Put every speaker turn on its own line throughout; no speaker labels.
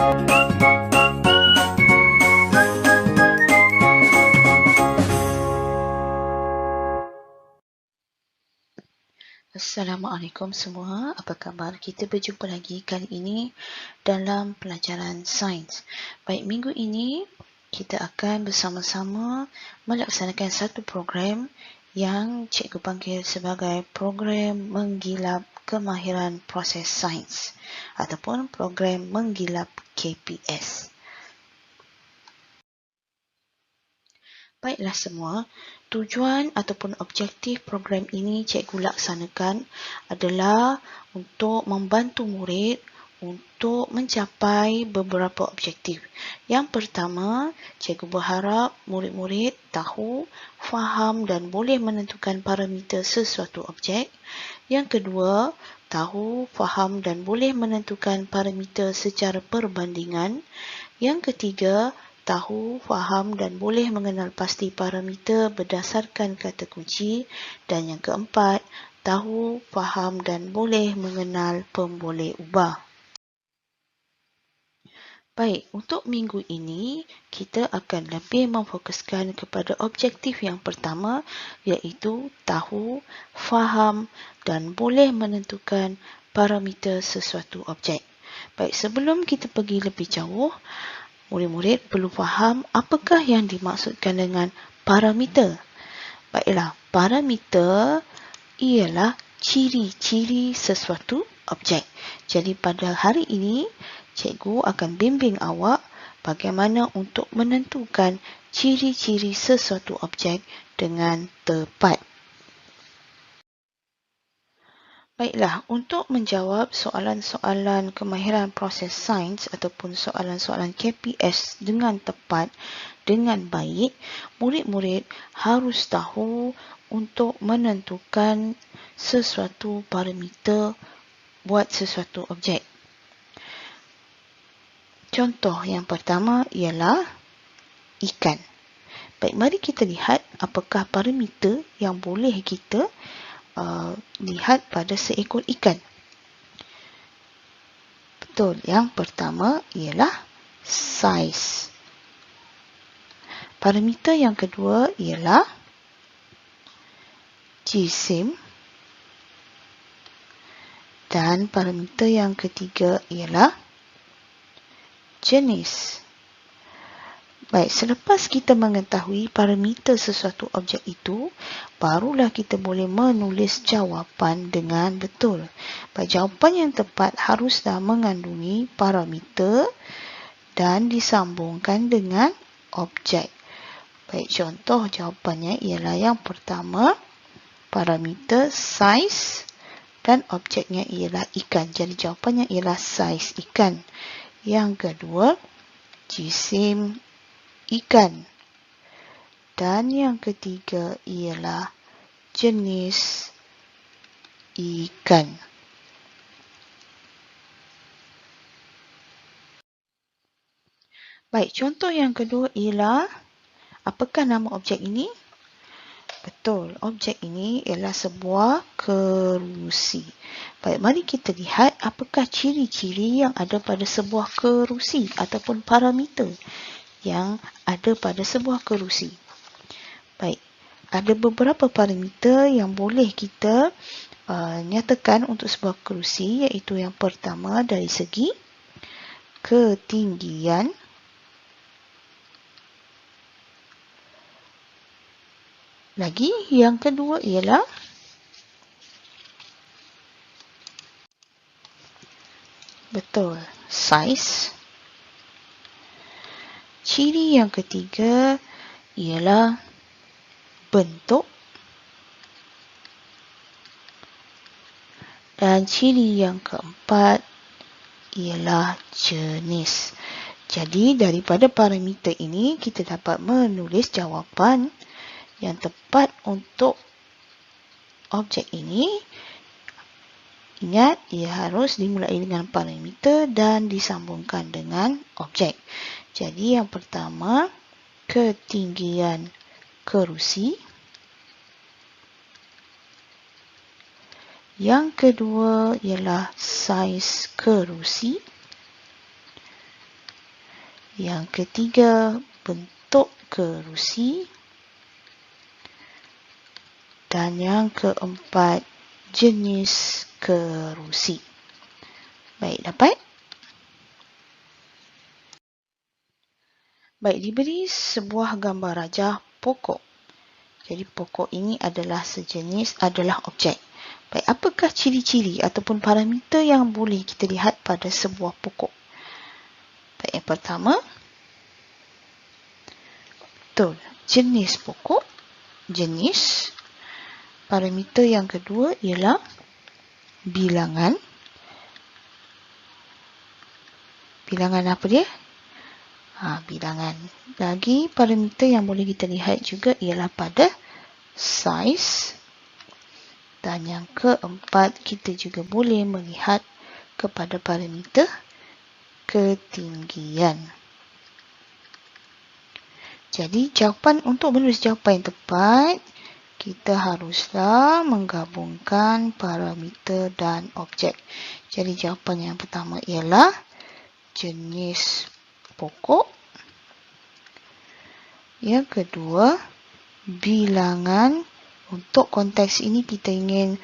Assalamualaikum semua, apa khabar? Kita berjumpa lagi kali ini dalam pelajaran sains. Baik, minggu ini kita akan bersama-sama melaksanakan satu program yang cikgu panggil sebagai program menggilap kemahiran proses sains ataupun program menggilap KPS. Baiklah semua, tujuan ataupun objektif program ini cikgu laksanakan adalah untuk membantu murid untuk mencapai beberapa objektif. Yang pertama, cikgu berharap murid-murid tahu, faham dan boleh menentukan parameter sesuatu objek. Yang kedua, tahu, faham dan boleh menentukan parameter secara perbandingan. Yang ketiga, tahu, faham dan boleh mengenal pasti parameter berdasarkan kata kunci. Dan yang keempat, tahu, faham dan boleh mengenal pemboleh ubah. Baik, untuk minggu ini, kita akan lebih memfokuskan kepada objektif yang pertama, iaitu tahu, faham dan boleh menentukan parameter sesuatu objek. Baik, sebelum kita pergi lebih jauh, murid-murid perlu faham apakah yang dimaksudkan dengan parameter. Baiklah, parameter ialah ciri-ciri sesuatu objek. Jadi pada hari ini, cikgu akan bimbing awak bagaimana untuk menentukan ciri-ciri sesuatu objek dengan tepat. Baiklah, untuk menjawab soalan-soalan kemahiran proses sains ataupun soalan-soalan KPS dengan tepat, dengan baik, murid-murid harus tahu untuk menentukan sesuatu parameter buat sesuatu objek. Contoh yang pertama ialah ikan. Baik, mari kita lihat apakah parameter yang boleh kita lihat pada seekor ikan. Betul, yang pertama ialah saiz. Parameter yang kedua ialah jisim. Dan parameter yang ketiga ialah jenis. Baik, selepas kita mengetahui parameter sesuatu objek itu, barulah kita boleh menulis jawapan dengan betul. Baik, jawapan yang tepat haruslah mengandungi parameter dan disambungkan dengan objek. Baik, contoh jawapannya ialah yang pertama, parameter saiz dan objeknya ialah ikan. Jadi jawapannya ialah saiz ikan. Yang kedua, jisim ikan. Dan yang ketiga ialah jenis ikan. Baik, contoh yang kedua ialah, apakah nama objek ini? Betul, objek ini ialah sebuah kerusi. Baik, mari kita lihat apakah ciri-ciri yang ada pada sebuah kerusi ataupun parameter yang ada pada sebuah kerusi. Baik, ada beberapa parameter yang boleh kita nyatakan untuk sebuah kerusi, iaitu yang pertama dari segi ketinggian, lagi yang kedua ialah betul, saiz. Ciri yang ketiga ialah bentuk. Dan ciri yang keempat ialah jenis. Jadi daripada parameter ini kita dapat menulis jawapan yang tepat untuk objek ini. Ingat, ia harus dimulai dengan parameter dan disambungkan dengan objek. Jadi yang pertama, ketinggian kerusi. Yang kedua ialah saiz kerusi. Yang ketiga, bentuk kerusi. Dan yang keempat, jenis kerusi. Baik, dapat? Baik, diberi sebuah gambar rajah pokok. Jadi pokok ini adalah objek. Baik, apakah ciri-ciri ataupun parameter yang boleh kita lihat pada sebuah pokok? Baik, yang pertama, betul, jenis pokok, jenis. Parameter yang kedua ialah bilangan. Bilangan apa dia? Bilangan. Lagi parameter yang boleh kita lihat juga ialah pada saiz. Dan yang keempat, kita juga boleh melihat kepada parameter ketinggian. Jadi, untuk menulis jawapan yang tepat, kita haruslah menggabungkan parameter dan objek. Jadi, jawapan yang pertama ialah jenis pokok. Yang kedua, bilangan. Untuk konteks ini kita ingin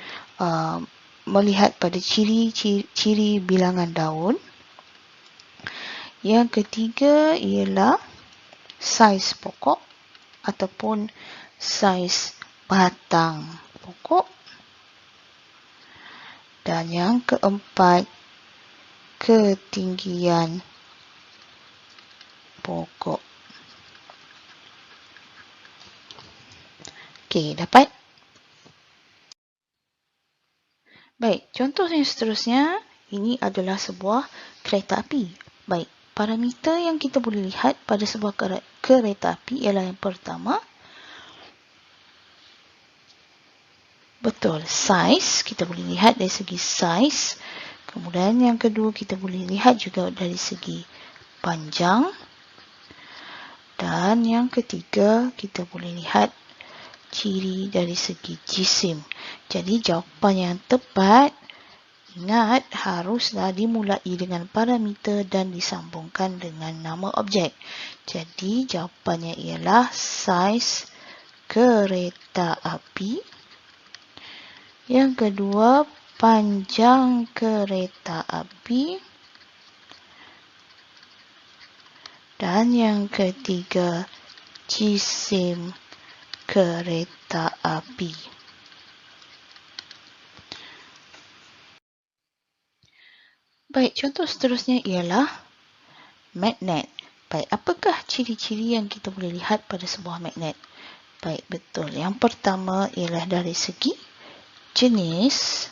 melihat pada ciri bilangan daun. Yang ketiga ialah saiz pokok ataupun saiz batang pokok. Dan yang keempat, ketinggian pokok. Okey, dapat? Baik, contoh yang seterusnya, ini adalah sebuah kereta api. Baik, parameter yang kita boleh lihat pada sebuah kereta api ialah yang pertama, betul, saiz. Kita boleh lihat dari segi saiz. Kemudian yang kedua, kita boleh lihat juga dari segi panjang. Dan yang ketiga, kita boleh lihat ciri dari segi jisim. Jadi jawapan yang tepat, ingat, haruslah dimulai dengan parameter dan disambungkan dengan nama objek. Jadi jawapannya ialah saiz kereta api. Yang kedua, panjang kereta api. Dan yang ketiga, jisim kereta api. Baik, contoh seterusnya ialah magnet. Baik, apakah ciri-ciri yang kita boleh lihat pada sebuah magnet? Baik, betul. Yang pertama ialah dari segi jenis.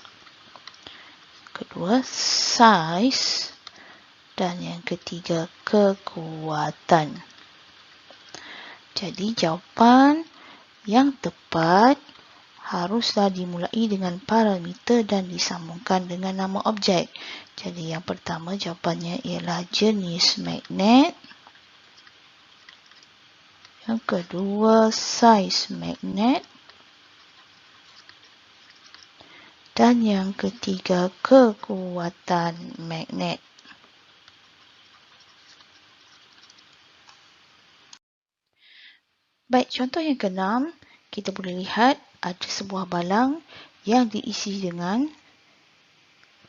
Kedua, saiz. Dan yang ketiga, kekuatan. Jadi, jawapan yang tepat haruslah dimulai dengan parameter dan disambungkan dengan nama objek. Jadi yang pertama jawapannya ialah jenis magnet. Yang kedua, saiz magnet. Dan yang ketiga, kekuatan magnet. Baik, contoh yang keenam, kita boleh lihat ada sebuah balang yang diisi dengan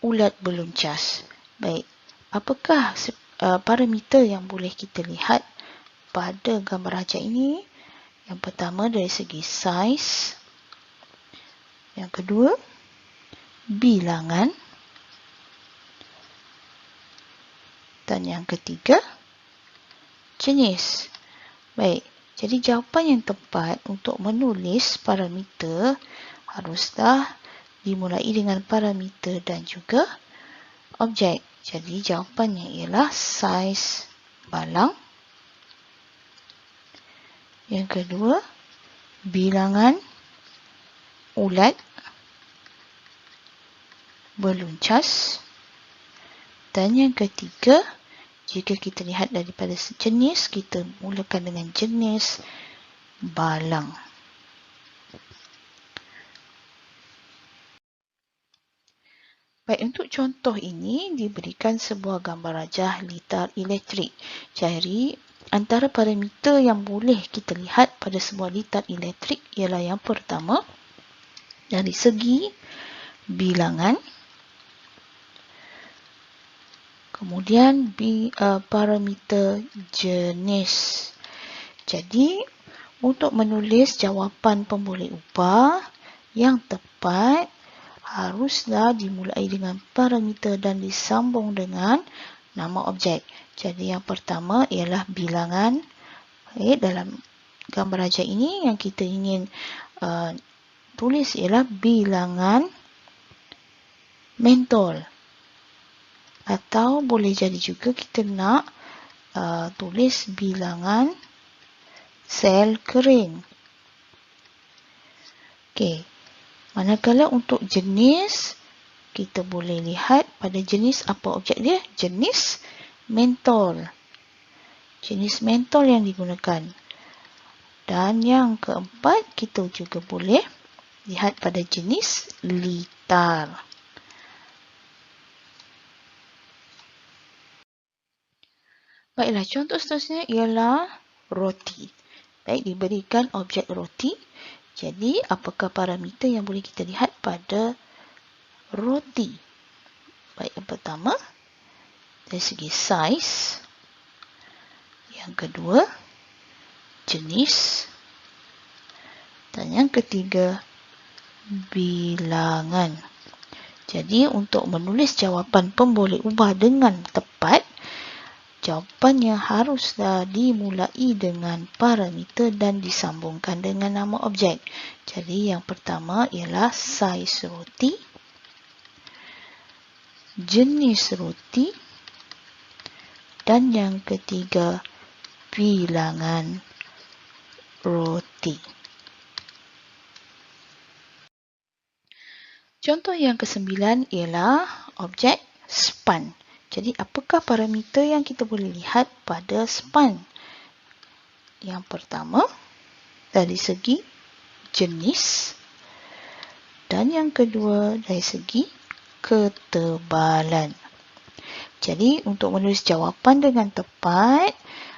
ulat belum cas. Baik, apakah parameter yang boleh kita lihat pada gambar rajah ini? Yang pertama dari segi saiz. Yang kedua, bilangan. Dan yang ketiga, jenis. Baik. Jadi jawapan yang tepat untuk menulis parameter haruslah dimulai dengan parameter dan juga objek. Jadi jawapannya ialah saiz balang. Yang kedua, bilangan ulat belum cas. Dan yang ketiga, jika kita lihat daripada jenis, kita mulakan dengan jenis balang. Baik, untuk contoh ini diberikan sebuah gambar rajah litar elektrik. Jadi, antara parameter yang boleh kita lihat pada sebuah litar elektrik ialah yang pertama, dari segi bilangan, kemudian parameter jenis. Jadi, untuk menulis jawapan pemboleh ubah yang tepat, haruslah dimulai dengan parameter dan disambung dengan nama objek. Jadi yang pertama ialah bilangan. Dalam gambar rajah ini yang kita ingin tulis ialah bilangan mentol. Atau boleh jadi juga kita nak tulis bilangan sel kering. Okey. Manakala untuk jenis, kita boleh lihat pada jenis apa objek dia? Jenis mentol. Jenis mentol yang digunakan. Dan yang keempat, kita juga boleh lihat pada jenis litar. Baiklah, contoh seterusnya ialah roti. Baik, diberikan objek roti. Jadi, apakah parameter yang boleh kita lihat pada roti? Baik, yang pertama, dari segi saiz. Yang kedua, jenis. Dan yang ketiga, bilangan. Jadi, untuk menulis jawapan pemboleh ubah dengan tepat, jawapannya haruslah dimulai dengan parameter dan disambungkan dengan nama objek. Jadi yang pertama ialah saiz roti, jenis roti, dan yang ketiga bilangan roti. Contoh yang ke-9 ialah objek span. Jadi, apakah parameter yang kita boleh lihat pada span? Yang pertama, dari segi jenis. Dan yang kedua, dari segi ketebalan. Jadi, untuk menulis jawapan dengan tepat,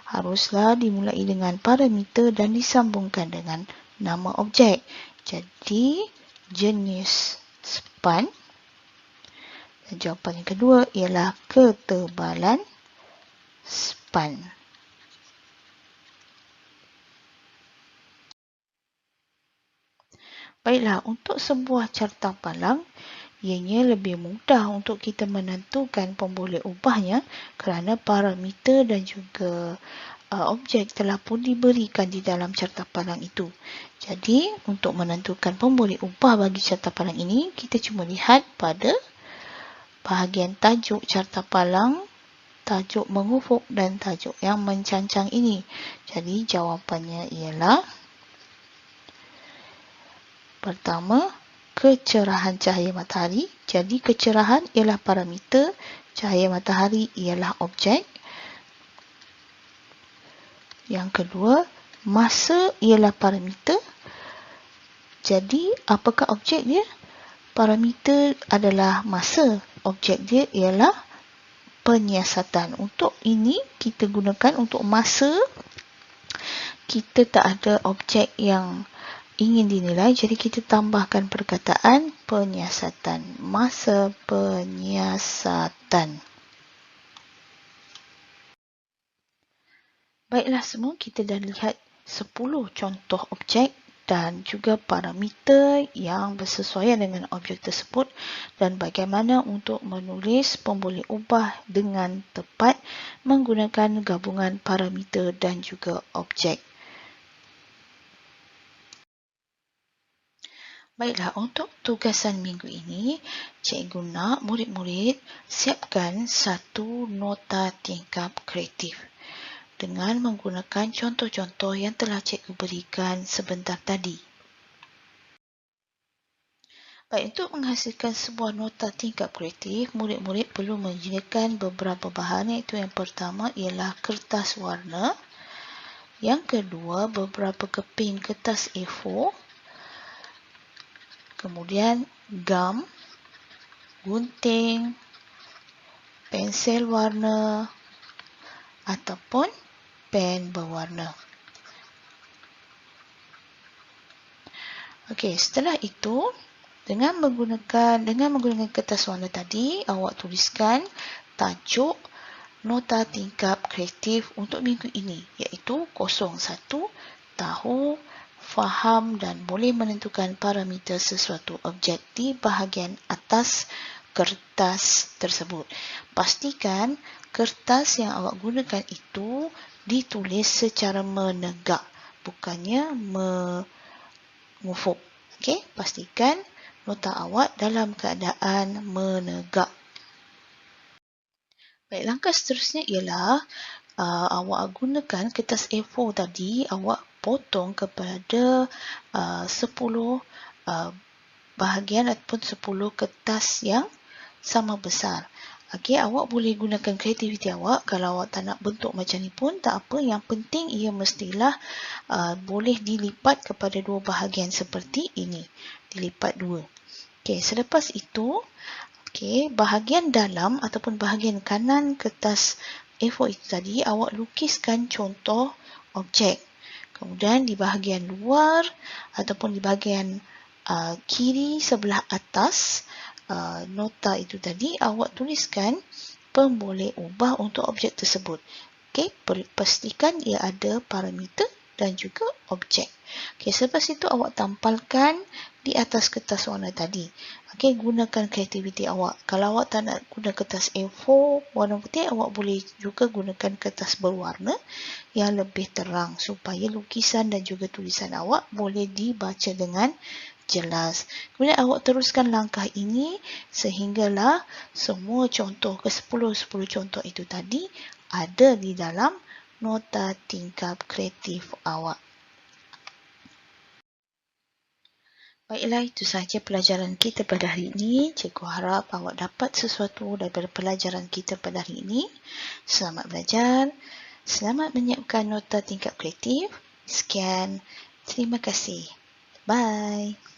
haruslah dimulai dengan parameter dan disambungkan dengan nama objek. Jadi, jenis span. Dan jawapan yang kedua ialah ketebalan span. Baiklah, untuk sebuah carta palang, ianya lebih mudah untuk kita menentukan pemboleh ubahnya kerana parameter dan juga objek telah pun diberikan di dalam carta palang itu. Jadi, untuk menentukan pemboleh ubah bagi carta palang ini, kita cuma lihat pada bahagian tajuk carta palang, tajuk mengufuk dan tajuk yang mencancang ini. Jadi jawapannya ialah pertama, kecerahan cahaya matahari. Jadi kecerahan ialah parameter, cahaya matahari ialah objek. Yang kedua, masa ialah parameter. Jadi apakah objek dia? Parameter adalah masa. Objek dia ialah penyiasatan. Untuk ini, kita gunakan untuk masa. Kita tak ada objek yang ingin dinilai. Jadi, kita tambahkan perkataan penyiasatan. Masa penyiasatan. Baiklah semua, kita dah lihat 10 contoh objek dan juga parameter yang bersesuaian dengan objek tersebut dan bagaimana untuk menulis pemboleh ubah dengan tepat menggunakan gabungan parameter dan juga objek. Baiklah, untuk tugasan minggu ini, cikgu nak murid-murid siapkan satu nota tingkap kreatif dengan menggunakan contoh-contoh yang telah cikgu berikan sebentar tadi. Baik, untuk menghasilkan sebuah nota tingkap kreatif, murid-murid perlu menyediakan beberapa bahan, iaitu yang pertama ialah kertas warna, yang kedua beberapa keping kertas A4, kemudian gam, gunting, pensel warna ataupun pen berwarna. Okey, setelah itu dengan menggunakan kertas warna tadi, awak tuliskan tajuk nota tingkap kreatif untuk minggu ini, iaitu 01, tahu, faham dan boleh menentukan parameter sesuatu objek di bahagian atas kertas tersebut. Pastikan kertas yang awak gunakan itu ditulis secara menegak, bukannya mengufuk. Okey, pastikan nota awak dalam keadaan menegak. Baik, langkah seterusnya ialah awak gunakan kertas A4 tadi, awak potong kepada 10 bahagian ataupun 10 kertas yang sama besar. Okey, awak boleh gunakan kreativiti awak. Kalau awak tak nak bentuk macam ni pun tak apa. Yang penting ia mestilah boleh dilipat kepada dua bahagian seperti ini. Dilipat dua. Okey, selepas itu, bahagian dalam ataupun bahagian kanan kertas A4 itu tadi, awak lukiskan contoh objek. Kemudian di bahagian luar ataupun di bahagian kiri sebelah atas nota itu tadi, awak tuliskan pemboleh ubah untuk objek tersebut. Okey, pastikan ia ada parameter dan juga objek. Okey, selepas itu awak tampalkan di atas kertas warna tadi. Okey, gunakan kreativiti awak. Kalau awak tak nak guna kertas A4 warna putih, awak boleh juga gunakan kertas berwarna yang lebih terang supaya lukisan dan juga tulisan awak boleh dibaca dengan jelas. Kemudian awak teruskan langkah ini sehinggalah semua contoh ke-10 contoh itu tadi ada di dalam nota tingkap kreatif awak. Baiklah, itu sahaja pelajaran kita pada hari ini. Cikgu harap awak dapat sesuatu daripada pelajaran kita pada hari ini. Selamat belajar. Selamat menyiapkan nota tingkap kreatif. Sekian. Terima kasih. Bye.